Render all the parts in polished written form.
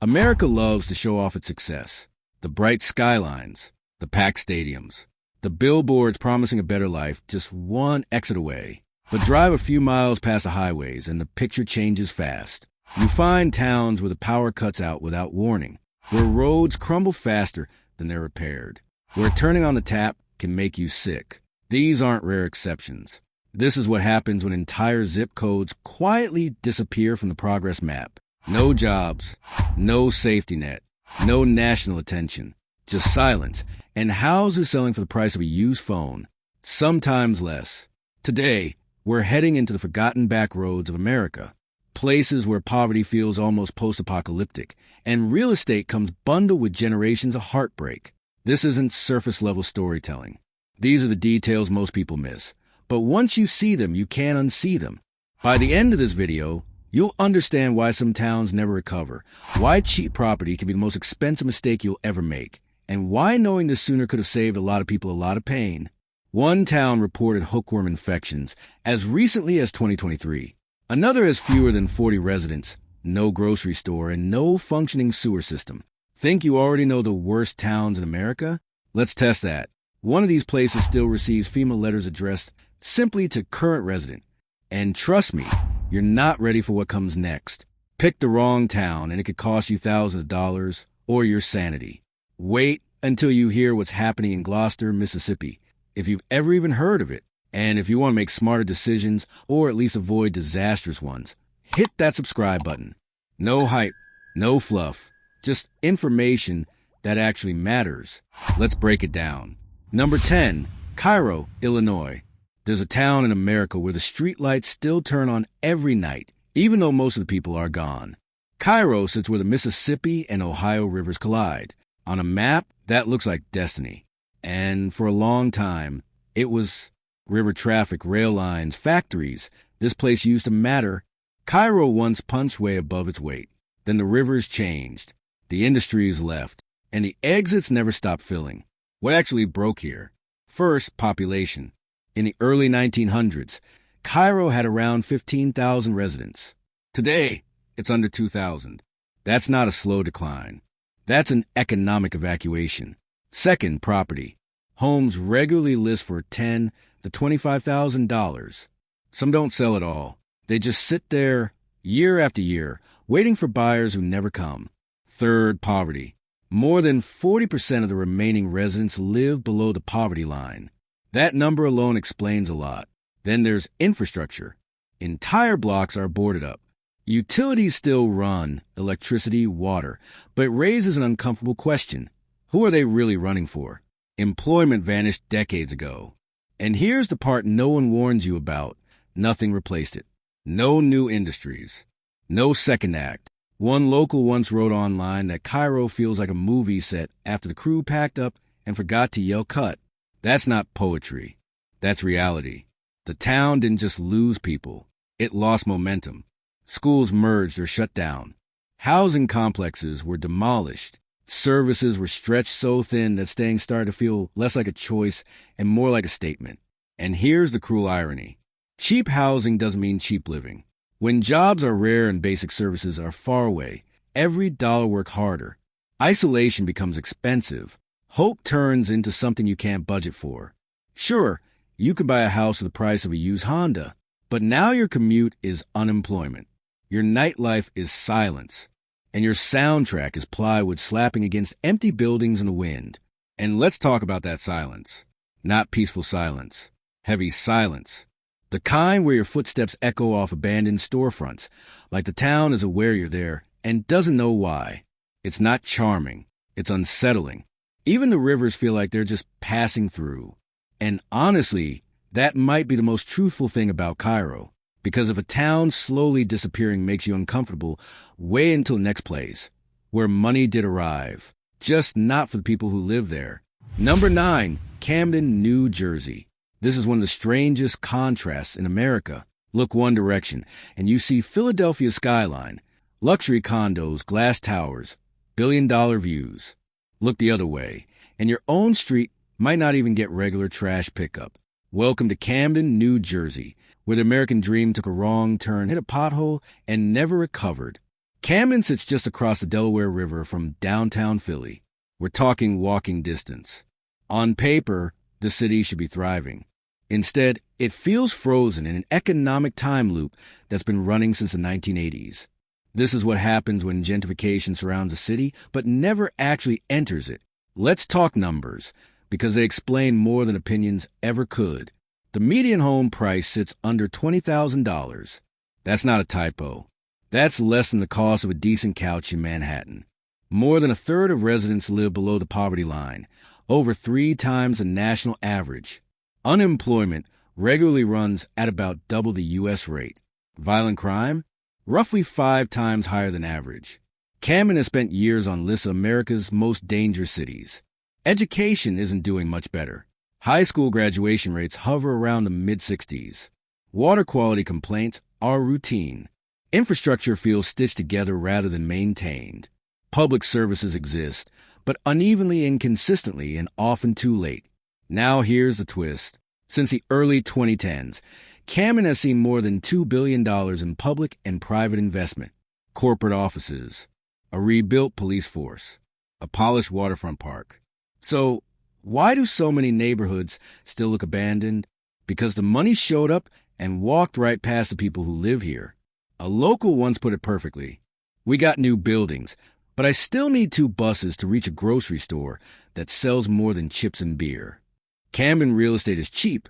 America loves to show off its success. The bright skylines, the packed stadiums, the billboards promising a better life just one exit away. But drive a few miles past the highways and the picture changes fast. You find towns where the power cuts out without warning, where roads crumble faster than they're repaired, where turning on the tap can make you sick. These aren't rare exceptions. This is what happens when entire zip codes quietly disappear from the progress map. No jobs, no safety net, no national attention, just silence, and houses selling for the price of a used phone, sometimes less. Today, we're heading into the forgotten back roads of America, places where poverty feels almost post-apocalyptic, and real estate comes bundled with generations of heartbreak. This isn't surface-level storytelling. These are the details most people miss. But once you see them, you can't unsee them. By the end of this video, you'll understand why some towns never recover, why cheap property can be the most expensive mistake you'll ever make, and why knowing this sooner could have saved a lot of people a lot of pain. One town reported hookworm infections as recently as 2023. Another has fewer than 40 residents, no grocery store, and no functioning sewer system. Think you already know the worst towns in America? Let's test that. One of these places still receives FEMA letters addressed simply to current resident. And trust me, you're not ready for what comes next. Pick the wrong town and it could cost you thousands of dollars or your sanity. Wait until you hear what's happening in Gloucester, Mississippi, if you've ever even heard of it. And if you want to make smarter decisions or at least avoid disastrous ones, hit that subscribe button. No hype, no fluff, just information that actually matters. Let's break it down. Number 10, Cairo, Illinois. There's a town in America where the streetlights still turn on every night, even though most of the people are gone. Cairo sits where the Mississippi and Ohio rivers collide. On a map, that looks like destiny. And for a long time, it was river traffic, rail lines, factories. This place used to matter. Cairo once punched way above its weight. Then the rivers changed. The industries left. And the exits never stopped filling. What actually broke here? First, population. In the early 1900s, Cairo had around 15,000 residents. Today, it's under 2,000. That's not a slow decline. That's an economic evacuation. Second, property. Homes regularly list for $10,000 to $25,000. Some don't sell at all. They just sit there year after year, waiting for buyers who never come. Third, poverty. More than 40% of the remaining residents live below the poverty line. That number alone explains a lot. Then there's infrastructure. Entire blocks are boarded up. Utilities still run, electricity, water, but it raises an uncomfortable question. Who are they really running for? Employment vanished decades ago. And here's the part no one warns you about. Nothing replaced it. No new industries. No second act. One local once wrote online that Cairo feels like a movie set after the crew packed up and forgot to yell cut. That's not poetry. That's reality. The town didn't just lose people. It lost momentum. Schools merged or shut down. Housing complexes were demolished. Services were stretched so thin that staying started to feel less like a choice and more like a statement. And here's the cruel irony. Cheap housing doesn't mean cheap living. When jobs are rare and basic services are far away, every dollar works harder. Isolation becomes expensive. Hope turns into something you can't budget for. Sure, you could buy a house for the price of a used Honda, but now your commute is unemployment. Your nightlife is silence. And your soundtrack is plywood slapping against empty buildings in the wind. And let's talk about that silence. Not peaceful silence. Heavy silence. The kind where your footsteps echo off abandoned storefronts, like the town is aware you're there and doesn't know why. It's not charming. It's unsettling. Even the rivers feel like they're just passing through. And honestly, that might be the most truthful thing about Cairo. Because if a town slowly disappearing makes you uncomfortable, wait until next place, where money did arrive, just not for the people who live there. Number 9, Camden, New Jersey. This is one of the strangest contrasts in America. Look one direction, and you see Philadelphia's skyline, luxury condos, glass towers, billion-dollar views. Look the other way, and your own street might not even get regular trash pickup. Welcome to Camden, New Jersey, where the American dream took a wrong turn, hit a pothole, and never recovered. Camden sits just across the Delaware River from downtown Philly. We're talking walking distance. On paper, the city should be thriving. Instead, it feels frozen in an economic time loop that's been running since the 1980s. This is what happens when gentrification surrounds a city but never actually enters it. Let's talk numbers, because they explain more than opinions ever could. The median home price sits under $20,000. That's not a typo. That's less than the cost of a decent couch in Manhattan. More than a third of residents live below the poverty line, over 3 times the national average. Unemployment regularly runs at about double the U.S. rate. Violent crime? Roughly 5 times higher than average. Camden has spent years on lists of America's most dangerous cities. Education isn't doing much better. High school graduation rates hover around the mid-60s. Water quality complaints are routine. Infrastructure feels stitched together rather than maintained. Public services exist, but unevenly and inconsistently, and often too late. Now here's the twist. Since the early 2010s, Camden has seen more than $2 billion in public and private investment, corporate offices, a rebuilt police force, a polished waterfront park. So, why do so many neighborhoods still look abandoned? Because the money showed up and walked right past the people who live here. A local once put it perfectly. We got new buildings, but I still need 2 buses to reach a grocery store that sells more than chips and beer. Camden real estate is cheap,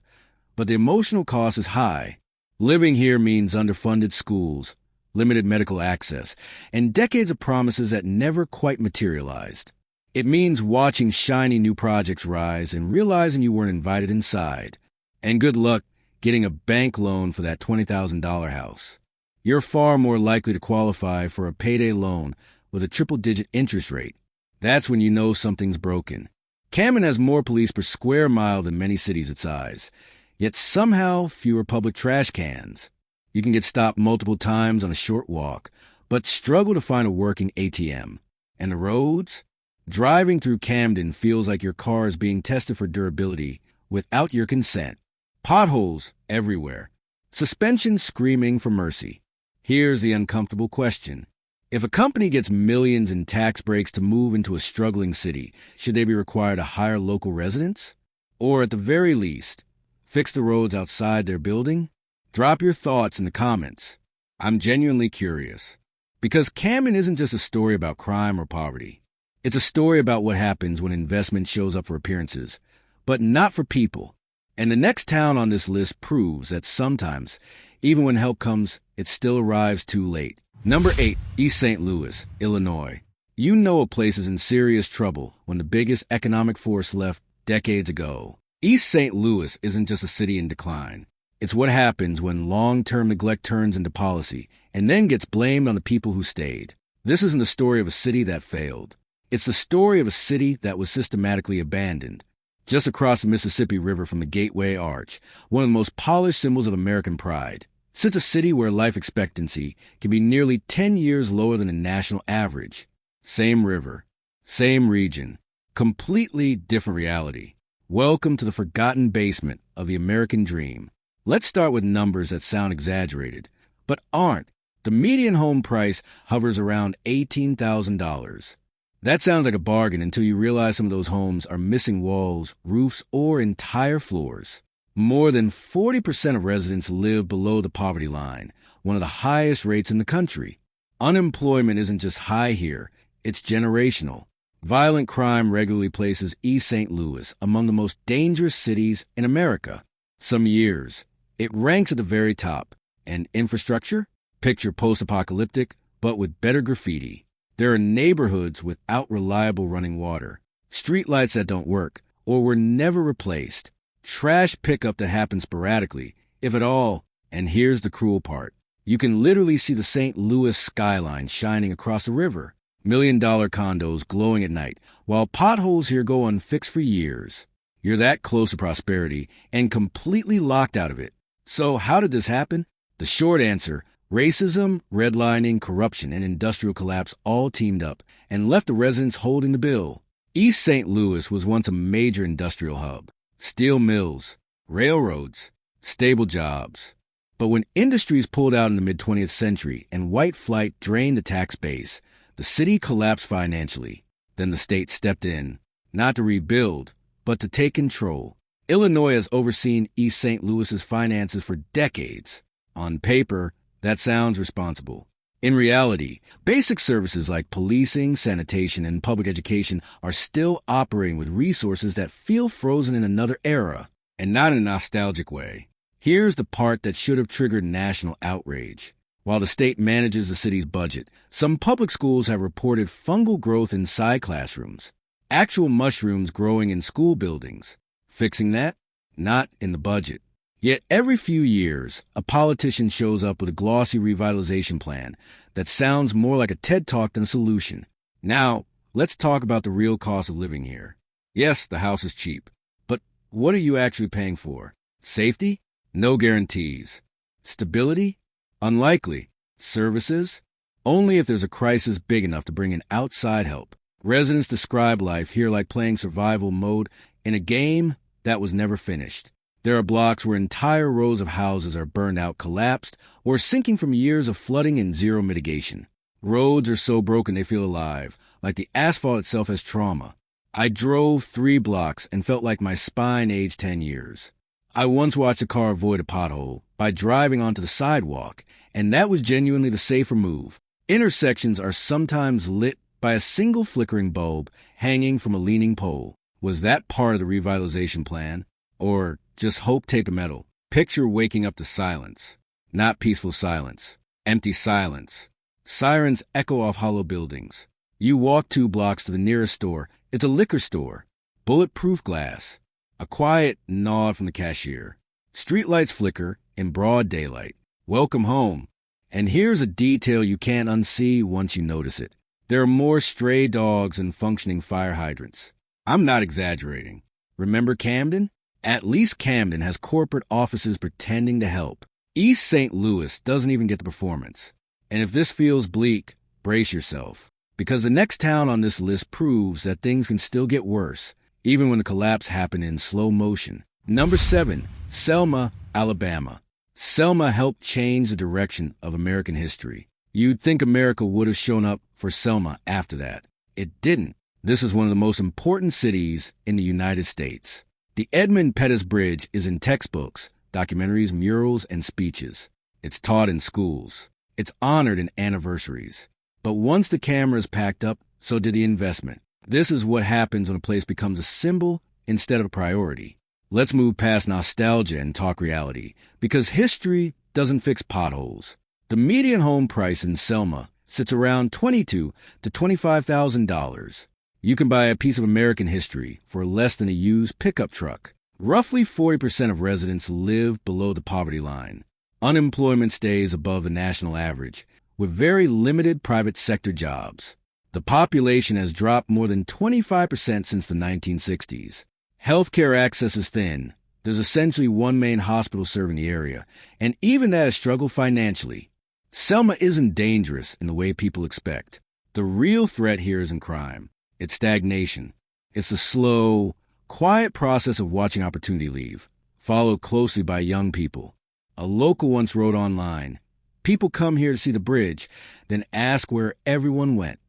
but the emotional cost is high. Living here means underfunded schools, limited medical access, and decades of promises that never quite materialized. It means watching shiny new projects rise and realizing you weren't invited inside. And good luck getting a bank loan for that $20,000 house. You're far more likely to qualify for a payday loan with a triple-digit interest rate. That's when you know something's broken. Camden has more police per square mile than many cities its size, yet somehow fewer public trash cans. You can get stopped multiple times on a short walk, but struggle to find a working ATM. And the roads? Driving through Camden feels like your car is being tested for durability without your consent. Potholes everywhere. Suspension screaming for mercy. Here's the uncomfortable question. If a company gets millions in tax breaks to move into a struggling city, should they be required to hire local residents? Or at the very least, fix the roads outside their building? Drop your thoughts in the comments. I'm genuinely curious. Because Camden isn't just a story about crime or poverty. It's a story about what happens when investment shows up for appearances, but not for people. And the next town on this list proves that sometimes, even when help comes, it still arrives too late. Number 8, East St. Louis, Illinois. You know a place is in serious trouble when the biggest economic force left decades ago. East St. Louis isn't just a city in decline. It's what happens when long-term neglect turns into policy and then gets blamed on the people who stayed. This isn't the story of a city that failed. It's the story of a city that was systematically abandoned. Just across the Mississippi River from the Gateway Arch, one of the most polished symbols of American pride, sits a city where life expectancy can be nearly 10 years lower than the national average. Same river, same region, completely different reality. Welcome to the forgotten basement of the American dream. Let's start with numbers that sound exaggerated, but aren't. The median home price hovers around $18,000. That sounds like a bargain until you realize some of those homes are missing walls, roofs, or entire floors. More than 40% of residents live below the poverty line, one of the highest rates in the country. Unemployment isn't just high here, it's generational. Violent crime regularly places East St. Louis among the most dangerous cities in America. Some years, it ranks at the very top. And infrastructure? Picture post-apocalyptic, but with better graffiti. There are neighborhoods without reliable running water, streetlights that don't work or were never replaced, trash pickup that happens sporadically, if at all. And here's the cruel part. You can literally see the St. Louis skyline shining across the river. $1 million condos glowing at night, while potholes here go unfixed for years. You're that close to prosperity and completely locked out of it. So how did this happen? The short answer: racism, redlining, corruption, and industrial collapse all teamed up and left the residents holding the bill. East St. Louis was once a major industrial hub. Steel mills, railroads, stable jobs. But when industries pulled out in the mid-20th century and white flight drained the tax base, the city collapsed financially. Then the state stepped in, not to rebuild, but to take control. Illinois has overseen East St. Louis's finances for decades. On paper, that sounds responsible. In reality, basic services like policing, sanitation, and public education are still operating with resources that feel frozen in another era, and not in a nostalgic way. Here's the part that should have triggered national outrage. While the state manages the city's budget, some public schools have reported fungal growth inside classrooms, actual mushrooms growing in school buildings. Fixing that? Not in the budget. Yet every few years, a politician shows up with a glossy revitalization plan that sounds more like a TED Talk than a solution. Now, let's talk about the real cost of living here. Yes, the house is cheap, but what are you actually paying for? Safety? No guarantees. Stability? Unlikely. Services? Only if there's a crisis big enough to bring in outside help. Residents describe life here like playing survival mode in a game that was never finished. There are blocks where entire rows of houses are burned out, collapsed, or sinking from years of flooding and zero mitigation. Roads are so broken they feel alive, like the asphalt itself has trauma. I drove 3 blocks and felt like my spine aged 10 years. I once watched a car avoid a pothole by driving onto the sidewalk, and that was genuinely the safer move. Intersections are sometimes lit by a single flickering bulb hanging from a leaning pole. Was that part of the revitalization plan? Or just hope taped to metal? Picture waking up to silence. Not peaceful silence. Empty silence. Sirens echo off hollow buildings. You walk 2 blocks to the nearest store. It's a liquor store. Bulletproof glass. A quiet nod from the cashier. Streetlights flicker in broad daylight. Welcome home. And here's a detail you can't unsee once you notice it. There are more stray dogs than functioning fire hydrants. I'm not exaggerating. Remember Camden? At least Camden has corporate offices pretending to help. East St. Louis doesn't even get the performance. And if this feels bleak, brace yourself. Because the next town on this list proves that things can still get worse, even when the collapse happened in slow motion. Number 7, Selma, Alabama. Selma helped change the direction of American history. You'd think America would have shown up for Selma after that. It didn't. This is one of the most important cities in the United States. The Edmund Pettus Bridge is in textbooks, documentaries, murals, and speeches. It's taught in schools. It's honored in anniversaries. But once the camera is packed up, so did the investment. This is what happens when a place becomes a symbol instead of a priority. Let's move past nostalgia and talk reality, because history doesn't fix potholes. The median home price in Selma sits around $22,000 to $25,000. You can buy a piece of American history for less than a used pickup truck. Roughly 40% of residents live below the poverty line. Unemployment stays above the national average, with very limited private sector jobs. The population has dropped more than 25% since the 1960s. Healthcare access is thin. There's essentially one main hospital serving the area, and even that has struggled financially. Selma isn't dangerous in the way people expect. The real threat here isn't crime. It's stagnation. It's the slow, quiet process of watching opportunity leave, followed closely by young people. A local once wrote online, "People come here to see the bridge, then ask where everyone went."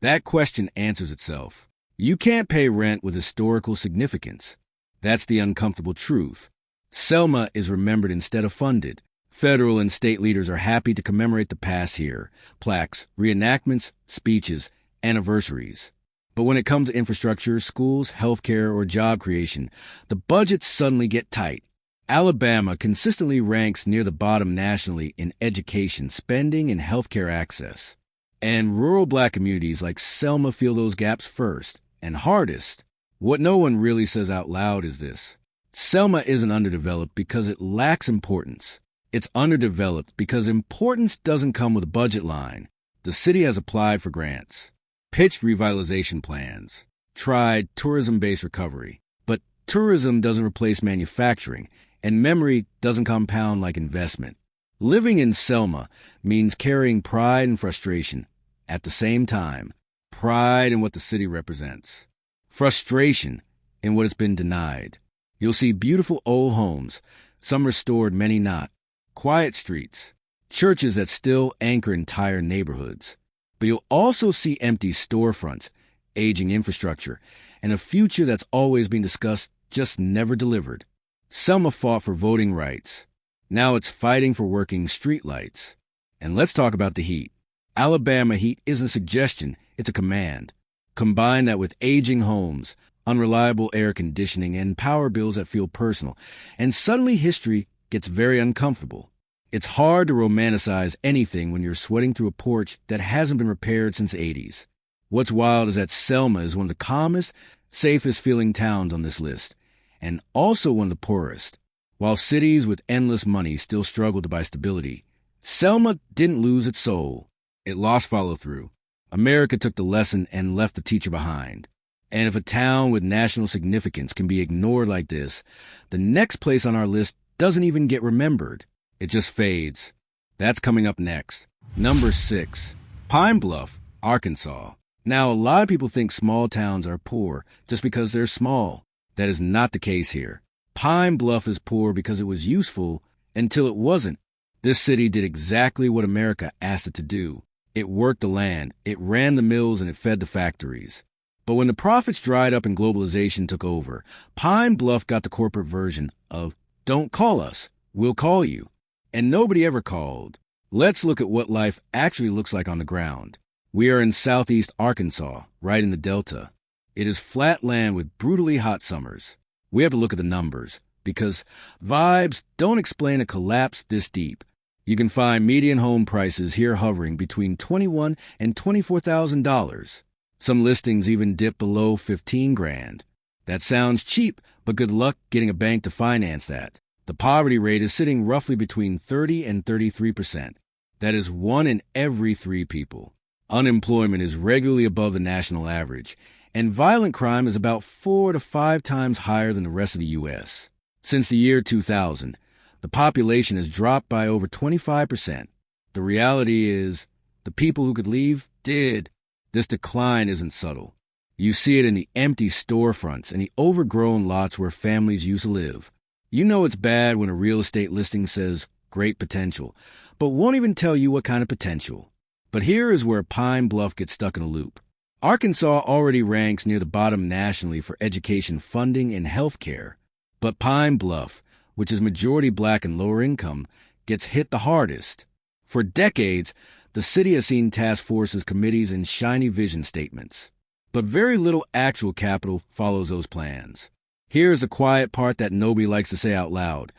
That question answers itself. You can't pay rent with historical significance. That's the uncomfortable truth. Selma is remembered instead of funded. Federal and state leaders are happy to commemorate the past here. Plaques, reenactments, speeches, anniversaries. But when it comes to infrastructure, schools, healthcare, or job creation, the budgets suddenly get tight. Alabama consistently ranks near the bottom nationally in education, spending, and healthcare access. And rural black communities like Selma feel those gaps first and hardest. What no one really says out loud is this: Selma isn't underdeveloped because it lacks importance. It's underdeveloped because importance doesn't come with a budget line. The city has applied for grants, pitched revitalization plans, tried tourism-based recovery. But tourism doesn't replace manufacturing, and memory doesn't compound like investment. Living in Selma means carrying pride and frustration at the same time. Pride in what the city represents. Frustration in what has been denied. You'll see beautiful old homes, some restored, many not. quiet streets, churches that still anchor entire neighborhoods. But you'll also see empty storefronts, aging infrastructure, and a future that's always been discussed, just never delivered. Selma fought for voting rights. Now it's fighting for working streetlights. And let's talk about the heat. Alabama heat isn't a suggestion, it's a command. Combine that with aging homes, unreliable air conditioning, and power bills that feel personal, and suddenly history gets very uncomfortable. It's hard to romanticize anything when you're sweating through a porch that hasn't been repaired since the 80s. What's wild is that Selma is one of the calmest, safest feeling towns on this list, and also one of the poorest. While cities with endless money still struggle to buy stability, Selma didn't lose its soul. It lost follow-through. America took the lesson and left the teacher behind. And if a town with national significance can be ignored like this, the next place on our list doesn't even get remembered. It just fades. That's coming up next. Number 6, Pine Bluff, Arkansas. Now, a lot of people think small towns are poor just because they're small. That is not the case here. Pine Bluff is poor because it was useful until it wasn't. This city did exactly what America asked it to do. It worked the land, it ran the mills, and it fed the factories. But when the profits dried up and globalization took over, Pine Bluff got the corporate version of, "Don't call us, we'll call you." And nobody ever called. Let's look at what life actually looks like on the ground. We are in southeast Arkansas, right in the Delta. It is flat land with brutally hot summers. We have to look at the numbers, because vibes don't explain a collapse this deep. You can find median home prices here hovering between $21,000 and $24,000. Some listings even dip below $15,000. That sounds cheap, but good luck getting a bank to finance that. The poverty rate is sitting roughly between 30 and 33%. That is 1 in every 3 people. Unemployment is regularly above the national average, and violent crime is about 4 to 5 times higher than the rest of the U.S. Since the year 2000, the population has dropped by over 25%. The reality is, the people who could leave did. This decline isn't subtle. You see it in the empty storefronts and the overgrown lots where families used to live. You know it's bad when a real estate listing says great potential, but won't even tell you what kind of potential. But here is where Pine Bluff gets stuck in a loop. Arkansas already ranks near the bottom nationally for education funding and health care. But Pine Bluff, which is majority black and lower income, gets hit the hardest. For decades, the city has seen task forces, committees, and shiny vision statements. But very little actual capital follows those plans. Here's the quiet part that nobody likes to say out loud.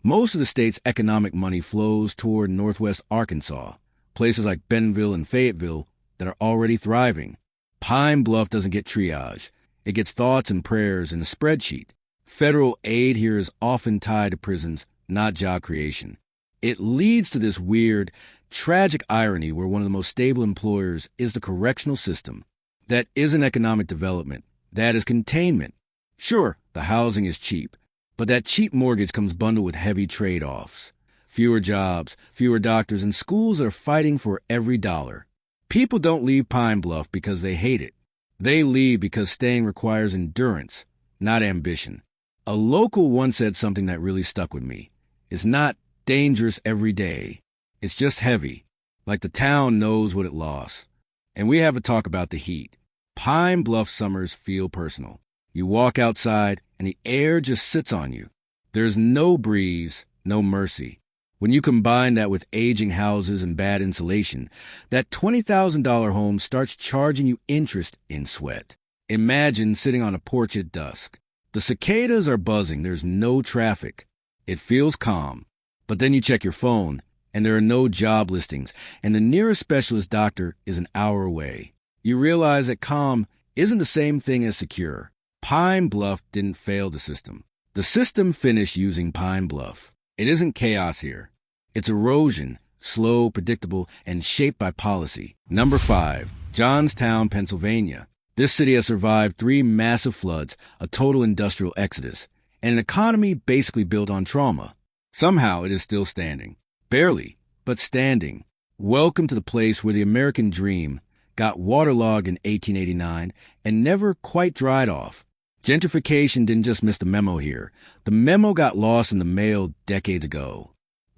Most of the state's economic money flows toward northwest Arkansas, places like Bentonville and Fayetteville that are already thriving. Pine Bluff doesn't get triage. It gets thoughts and prayers in a spreadsheet. Federal aid here is often tied to prisons, not job creation. It leads to this weird, tragic irony where one of the most stable employers is the correctional system. That isn't economic development. That is containment. Sure, the housing is cheap, but that cheap mortgage comes bundled with heavy trade-offs. Fewer jobs, fewer doctors, and schools that are fighting for every dollar. People don't leave Pine Bluff because they hate it. They leave because staying requires endurance, not ambition. A local once said something that really stuck with me. It's not dangerous every day. It's just heavy, like the town knows what it lost. And we have to talk about the heat. Pine Bluff summers feel personal. You walk outside and the air just sits on you. There's no breeze, no mercy. When you combine that with aging houses and bad insulation, that $20,000 home starts charging you interest in sweat. Imagine sitting on a porch at dusk. The cicadas are buzzing. There's no traffic. It feels calm. But then you check your phone, and there are no job listings, and the nearest specialist doctor is an hour away. You realize that calm isn't the same thing as secure. Pine Bluff didn't fail the system. The system finished using Pine Bluff. It isn't chaos here. It's erosion, slow, predictable, and shaped by policy. Number 5, Johnstown, Pennsylvania. This city has survived 3 massive floods, a total industrial exodus, and an economy basically built on trauma. Somehow it is still standing. Barely, but standing. Welcome to the place where the American dream got waterlogged in 1889 and never quite dried off. Gentrification didn't just miss the memo here. The memo got lost in the mail decades ago.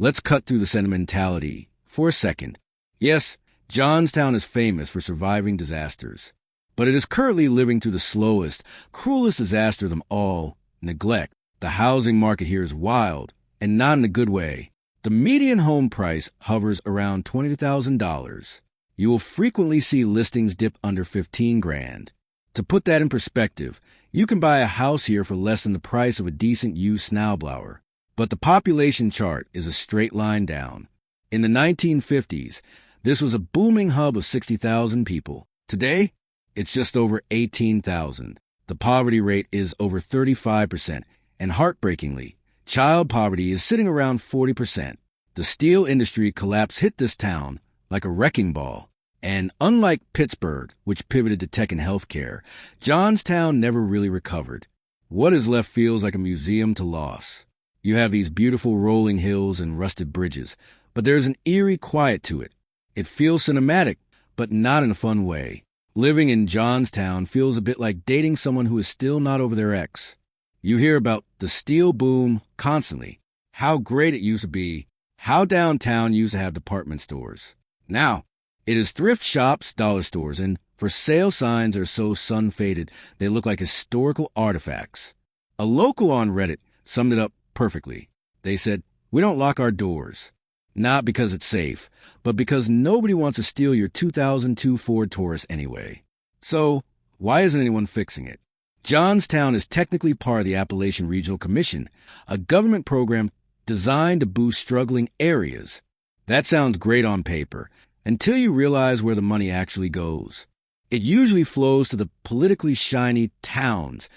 let's cut through the sentimentality for a second. Yes, Johnstown is famous for surviving disasters, but it is currently living through the slowest, cruelest disaster of them all, neglect. The housing market here is wild, and not in a good way. The median home price hovers around $20,000. You will frequently see listings dip under 15 grand. To put that in perspective, you can buy a house here for less than the price of a decent used snowblower. But the population chart is a straight line down. In the 1950s, this was a booming hub of 60,000 people. Today, it's just over 18,000. The poverty rate is over 35%, and heartbreakingly, child poverty is sitting around 40%. The steel industry collapse hit this town like a wrecking ball. And unlike Pittsburgh, which pivoted to tech and healthcare, Johnstown never really recovered. What is left feels like a museum to loss. You have these beautiful rolling hills and rusted bridges, but there's an eerie quiet to it. It feels cinematic, but not in a fun way. Living in Johnstown feels a bit like dating someone who is still not over their ex. You hear about the steel boom constantly, how great it used to be, how downtown used to have department stores. Now, it is thrift shops, dollar stores, and for sale signs are so sun-faded they look like historical artifacts. A local on Reddit summed it up perfectly. They said, "We don't lock our doors. Not because it's safe, but because nobody wants to steal your 2002 Ford Taurus anyway. So, why isn't anyone fixing it?" Johnstown is technically part of the Appalachian Regional Commission, a government program designed to boost struggling areas. That sounds great on paper, until you realize where the money actually goes. It usually flows to the politically shiny towns,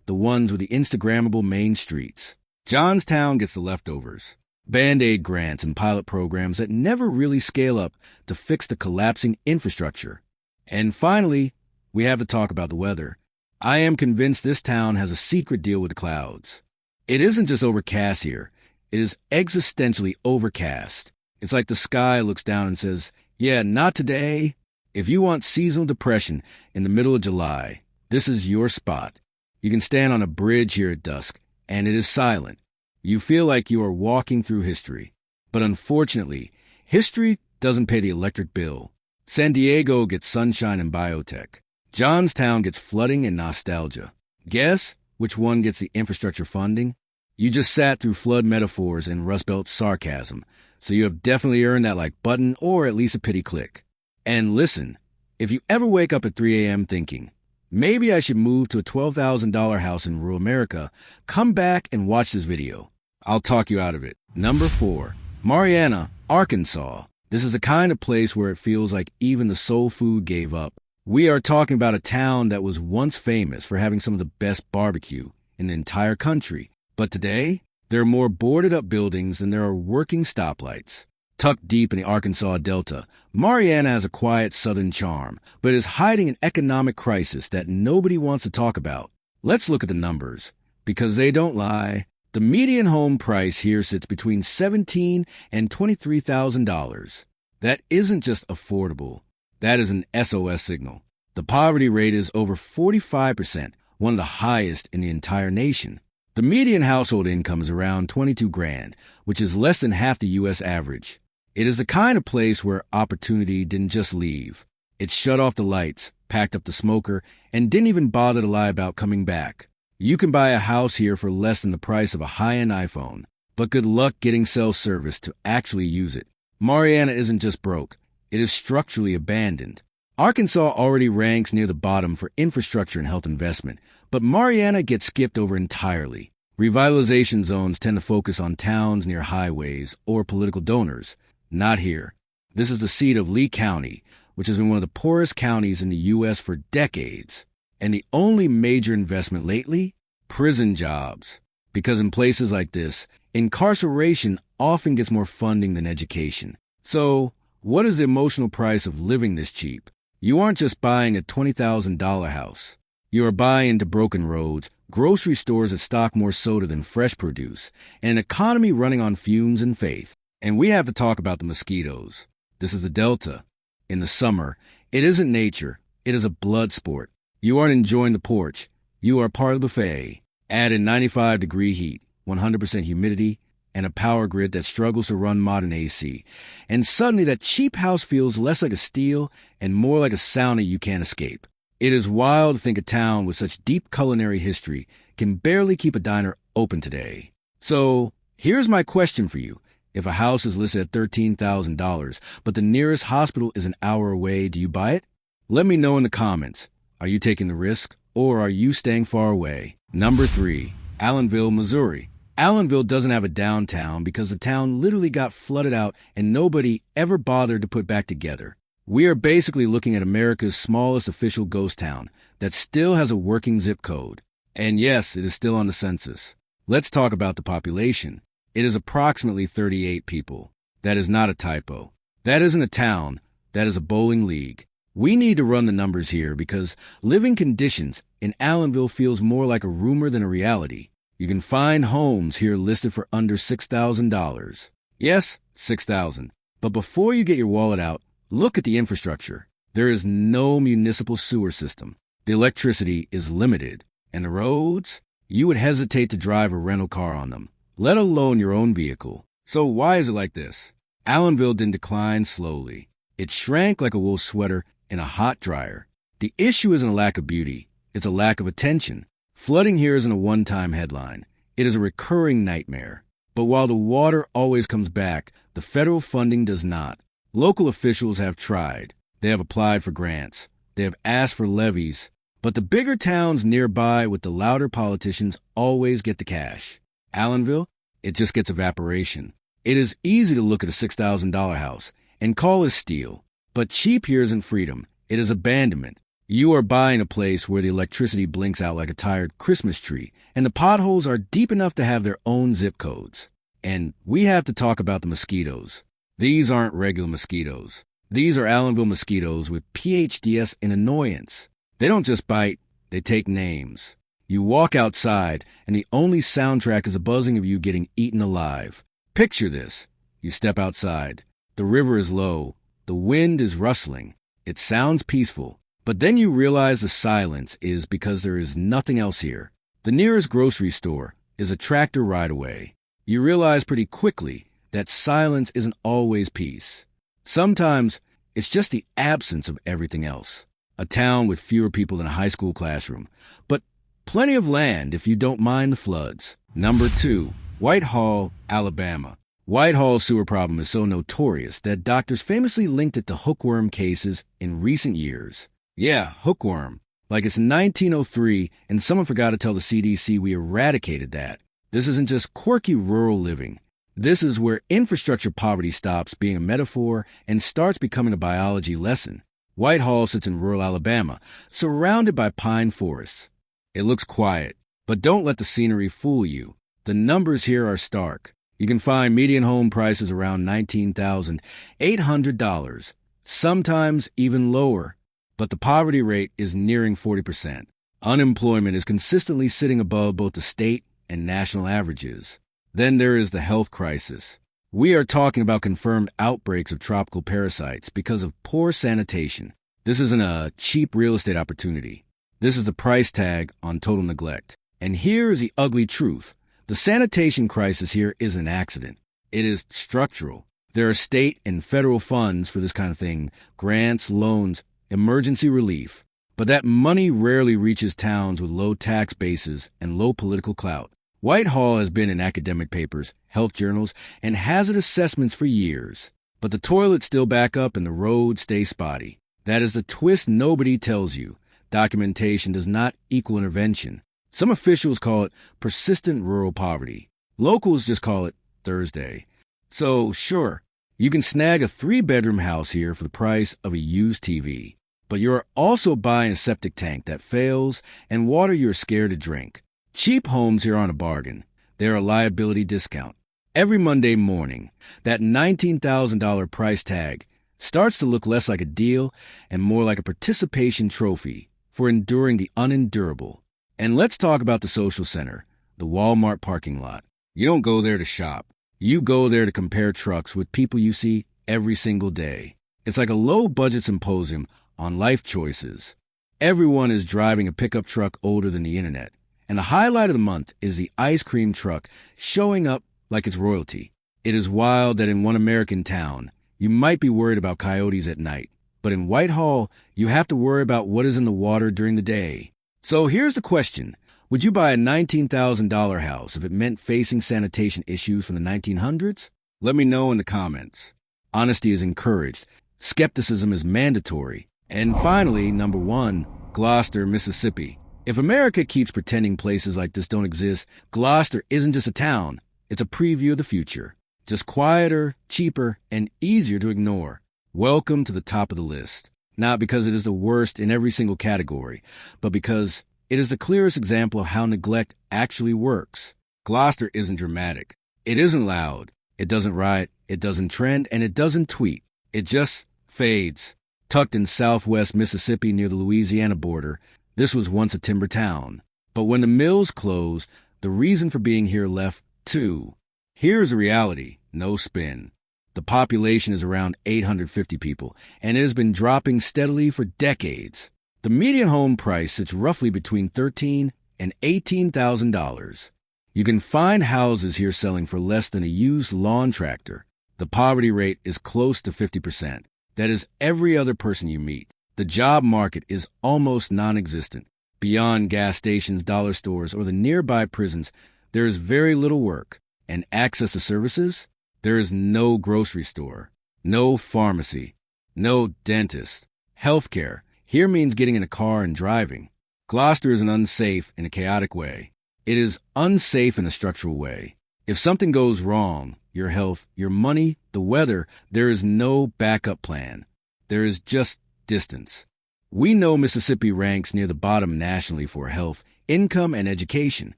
the ones with the Instagrammable main streets. Johnstown gets the leftovers. Band-Aid grants and pilot programs that never really scale up to fix the collapsing infrastructure. And finally, we have to talk about the weather. I am convinced this town has a secret deal with the clouds. It isn't just overcast here. It is existentially overcast. It's like the sky looks down and says, "Yeah, not today." If you want seasonal depression in the middle of July, this is your spot. You can stand on a bridge here at dusk, and it is silent. You feel like you are walking through history. But unfortunately, history doesn't pay the electric bill. San Diego gets sunshine and biotech. Johnstown gets flooding and nostalgia. Guess which one gets the infrastructure funding? You just sat through flood metaphors and Rust Belt sarcasm, so you have definitely earned that like button or at least a pity click. And listen, if you ever wake up at 3 a.m. thinking, maybe I should move to a $12,000 house in rural America, come back and watch this video. I'll talk you out of it. Number 4, Marianna, Arkansas. This is the kind of place where it feels like even the soul food gave up. We are talking about a town that was once famous for having some of the best barbecue in the entire country. But today, there are more boarded-up buildings than there are working stoplights. Tucked deep in the Arkansas Delta, Marianna has a quiet southern charm, but is hiding an economic crisis that nobody wants to talk about. Let's look at the numbers, because they don't lie. The median home price here sits between $17,000 and $23,000. That isn't just affordable. That is an SOS signal. The poverty rate is over 45%, one of the highest in the entire nation. The median household income is around 22 grand, which is less than half the U.S. average. It is the kind of place where opportunity didn't just leave. It shut off the lights, packed up the smoker, and didn't even bother to lie about coming back. You can buy a house here for less than the price of a high-end iPhone, but good luck getting self-service to actually use it. Marianna isn't just broke. It is structurally abandoned. Arkansas already ranks near the bottom for infrastructure and health investment, but Marianna gets skipped over entirely. Revitalization zones tend to focus on towns near highways or political donors. Not here. This is the seat of Lee County, which has been one of the poorest counties in the U.S. for decades. And the only major investment lately? Prison jobs. Because in places like this, incarceration often gets more funding than education. So, what is the emotional price of living this cheap? You aren't just buying a $20,000 house. You are buying into broken roads, grocery stores that stock more soda than fresh produce, and an economy running on fumes and faith. And we have to talk about the mosquitoes. This is the Delta. In the summer, it isn't nature. It is a blood sport. You aren't enjoying the porch. You are part of the buffet. Add in 95-degree heat, 100% humidity, and a power grid that struggles to run modern AC. And suddenly that cheap house feels less like a steal and more like a sauna you can't escape. It is wild to think a town with such deep culinary history can barely keep a diner open today. So, here's my question for you. If a house is listed at $13,000, but the nearest hospital is an hour away, do you buy it? Let me know in the comments. Are you taking the risk, or are you staying far away? Number 3, Allenville, Missouri. Allenville doesn't have a downtown because the town literally got flooded out and nobody ever bothered to put back together. We are basically looking at America's smallest official ghost town that still has a working zip code. And yes, it is still on the census. Let's talk about the population. It is approximately 38 people. That is not a typo. That isn't a town. That is a bowling league. We need to run the numbers here because living conditions in Allenville feels more like a rumor than a reality. You can find homes here listed for under $6,000. Yes, $6,000. But before you get your wallet out, look at the infrastructure. There is no municipal sewer system. The electricity is limited. And the roads? You would hesitate to drive a rental car on them, let alone your own vehicle. So why is it like this? Allenville didn't decline slowly. It shrank like a wool sweater in a hot dryer. The issue isn't a lack of beauty. It's a lack of attention. Flooding here isn't a one-time headline. It is a recurring nightmare. But while the water always comes back, the federal funding does not. Local officials have tried. They have applied for grants. They have asked for levies. But the bigger towns nearby with the louder politicians always get the cash. Allenville, it just gets evaporation. It is easy to look at a $6,000 house and call it steal. But cheap here isn't freedom. It is abandonment. You are buying a place where the electricity blinks out like a tired Christmas tree, and the potholes are deep enough to have their own zip codes. And we have to talk about the mosquitoes. These aren't regular mosquitoes. These are Allenville mosquitoes with PhDs in annoyance. They don't just bite, they take names. You walk outside, and the only soundtrack is a buzzing of you getting eaten alive. Picture this. You step outside. The river is low. The wind is rustling. It sounds peaceful. But then you realize the silence is because there is nothing else here. The nearest grocery store is a tractor ride away. You realize pretty quickly that silence isn't always peace. Sometimes it's just the absence of everything else. A town with fewer people than a high school classroom, but plenty of land if you don't mind the floods. Number 2, Whitehall, Alabama. Whitehall's sewer problem is so notorious that doctors famously linked it to hookworm cases in recent years. Yeah, hookworm. Like it's 1903 and someone forgot to tell the CDC we eradicated that. This isn't just quirky rural living. This is where infrastructure poverty stops being a metaphor and starts becoming a biology lesson. Whitehall sits in rural Alabama, surrounded by pine forests. It looks quiet, but don't let the scenery fool you. The numbers here are stark. You can find median home prices around $19,800, sometimes even lower. But the poverty rate is nearing 40%. Unemployment is consistently sitting above both the state and national averages. Then there is the health crisis. We are talking about confirmed outbreaks of tropical parasites because of poor sanitation. This isn't a cheap real estate opportunity. This is the price tag on total neglect. And here is the ugly truth. The sanitation crisis here isn't an accident. It is structural. There are state and federal funds for this kind of thing, grants, loans, emergency relief. But that money rarely reaches towns with low tax bases and low political clout. Whitehall has been in academic papers, health journals, and hazard assessments for years. But the toilets still back up and the roads stay spotty. That is the twist nobody tells you. Documentation does not equal intervention. Some officials call it persistent rural poverty. Locals just call it Thursday. So, sure, you can snag a 3-bedroom house here for the price of a used TV. But you're also buying a septic tank that fails and water you're scared to drink. Cheap homes here aren't a bargain. They're a liability discount. Every Monday morning, that $19,000 price tag starts to look less like a deal and more like a participation trophy for enduring the unendurable. And let's talk about the social center, the Walmart parking lot. You don't go there to shop. You go there to compare trucks with people you see every single day. It's like a low-budget symposium on life choices. Everyone is driving a pickup truck older than the internet. And the highlight of the month is the ice cream truck showing up like it's royalty. It is wild that in one American town, you might be worried about coyotes at night, but in Whitehall, you have to worry about what is in the water during the day. So here's the question. Would you buy a $19,000 house if it meant facing sanitation issues from the 1900s? Let me know in the comments. Honesty is encouraged. Skepticism is mandatory. And finally, number 1, Gloucester, Mississippi. If America keeps pretending places like this don't exist, Gloucester isn't just a town. It's a preview of the future. Just quieter, cheaper, and easier to ignore. Welcome to the top of the list. Not because it is the worst in every single category, but because it is the clearest example of how neglect actually works. Gloucester isn't dramatic. It isn't loud. It doesn't riot. It doesn't trend, and it doesn't tweet. It just fades. Tucked in southwest Mississippi near the Louisiana border, this was once a timber town. But when the mills closed, the reason for being here left too. Here's the reality, no spin. The population is around 850 people, and it has been dropping steadily for decades. The median home price sits roughly between $13,000 and $18,000. You can find houses here selling for less than a used lawn tractor. The poverty rate is close to 50%. That is every other person you meet. The job market is almost non-existent. Beyond gas stations, dollar stores, or the nearby prisons, there is very little work. And access to services? There is no grocery store, no pharmacy, no dentist. Healthcare here means getting in a car and driving. Gloucester is unsafe in a chaotic way. It is unsafe in a structural way. If something goes wrong, your health, your money, the weather, there is no backup plan. There is just distance. We know Mississippi ranks near the bottom nationally for health, income, and education.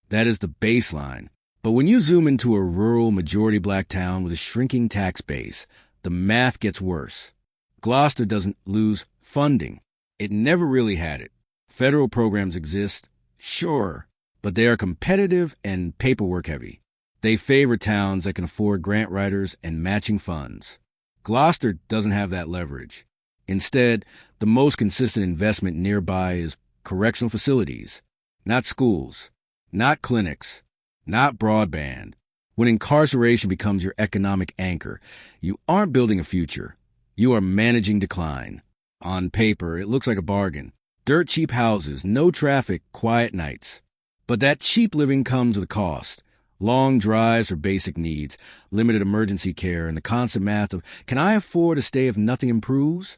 That is the baseline. But when you zoom into a rural, majority black town with a shrinking tax base, the math gets worse. Gloucester doesn't lose funding. It never really had it. Federal programs exist, sure, but they are competitive and paperwork heavy. They favor towns that can afford grant writers and matching funds. Gloucester doesn't have that leverage. Instead, the most consistent investment nearby is correctional facilities, not schools, not clinics, not broadband. When incarceration becomes your economic anchor, you aren't building a future. You are managing decline. On paper, it looks like a bargain. Dirt cheap houses, no traffic, quiet nights. But that cheap living comes with a cost. Long drives for basic needs, limited emergency care, and the constant math of, can I afford to stay if nothing improves?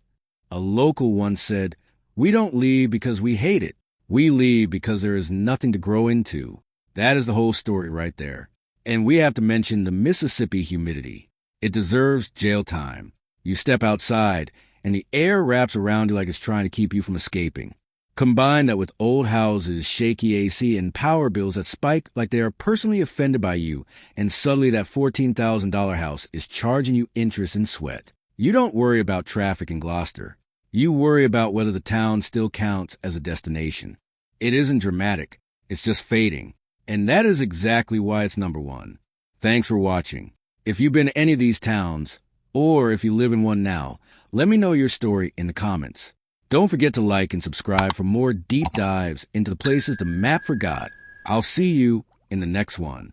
A local once said, we don't leave because we hate it. We leave because there is nothing to grow into. That is the whole story right there. And we have to mention the Mississippi humidity. It deserves jail time. You step outside, and the air wraps around you like it's trying to keep you from escaping. Combine that with old houses, shaky AC, and power bills that spike like they are personally offended by you, and suddenly that $14,000 house is charging you interest and sweat. You don't worry about traffic in Gloucester. You worry about whether the town still counts as a destination. It isn't dramatic. It's just fading. And that is exactly why it's number 1. Thanks for watching. If you've been to any of these towns, or if you live in one now, let me know your story in the comments. Don't forget to like and subscribe for more deep dives into the places the map forgot. I'll see you in the next one.